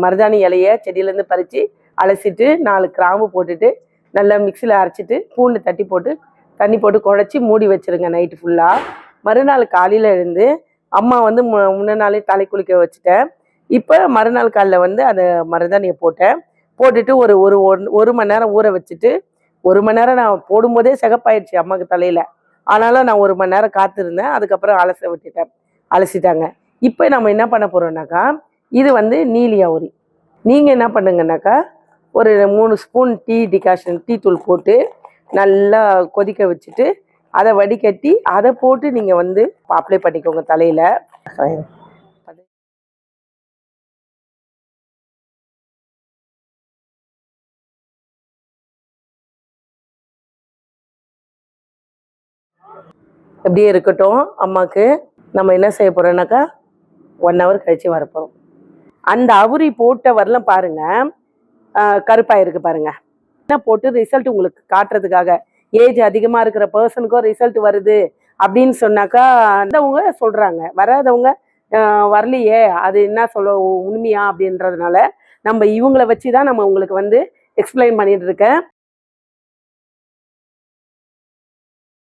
மருதாணி இலைய செடியிலேருந்து பறித்து அலசிட்டு 4 கிராம்பு போட்டுட்டு நல்லா மிக்சியில் அரைச்சிட்டு பூண்டு தட்டி போட்டு தண்ணி போட்டு குழச்சி மூடி வச்சுருங்க நைட்டு ஃபுல்லாக. மறுநாள் காலையில் எழுந்து அம்மா வந்து முன்ன நாளே தலை குளிக்க வச்சுட்டேன். இப்போ மறுநாள் காலையில் வந்து அந்த மருதாணியை போட்டுட்டு ஒரு மணி நேரம் ஊற வச்சுட்டு 1 மணி நேரம் நான் போடும்போதே சிகப்பாயிடுச்சு அம்மாவுக்கு தலையில். ஆனாலும் நான் 1 மணி நேரம் காத்திருந்தேன். அதுக்கப்புறம் அலசிட்டாங்க. இப்போ நம்ம என்ன பண்ண போகிறோம்னாக்கா இது வந்து நீலி அவுரி. நீங்கள் என்ன பண்ணுங்கன்னாக்கா ஒரு 3 ஸ்பூன் டீ தூள் போட்டு நல்லா கொதிக்க வச்சுட்டு அதை வடிகட்டி அதை போட்டு நீங்கள் வந்து அப்ளை பண்ணிக்கோங்க தலையில். எப்படியே இருக்கட்டும். அம்மாவுக்கு நம்ம என்ன செய்ய போகிறோம்னாக்கா 1 hour கழித்து வரப்போகிறோம். அந்த அவுரி போட்ட வரலாம் பாருங்கள் கருப்பாக இருக்குது பாருங்கள். என்ன போட்டு ரிசல்ட் உங்களுக்கு காட்டுறதுக்காக ஏஜ் அதிகமாக இருக்கிற பர்சனுக்கும் ரிசல்ட் வருது அப்படின்னு சொன்னாக்கா வந்தவங்க சொல்கிறாங்க, வராதவங்க வரலையே அது என்ன சொல்ல உண்மையா அப்படின்றதுனால நம்ம இவங்களை வச்சு தான் நம்ம உங்களுக்கு வந்து எக்ஸ்பிளைன் பண்ணிட்டு இருக்கேன்.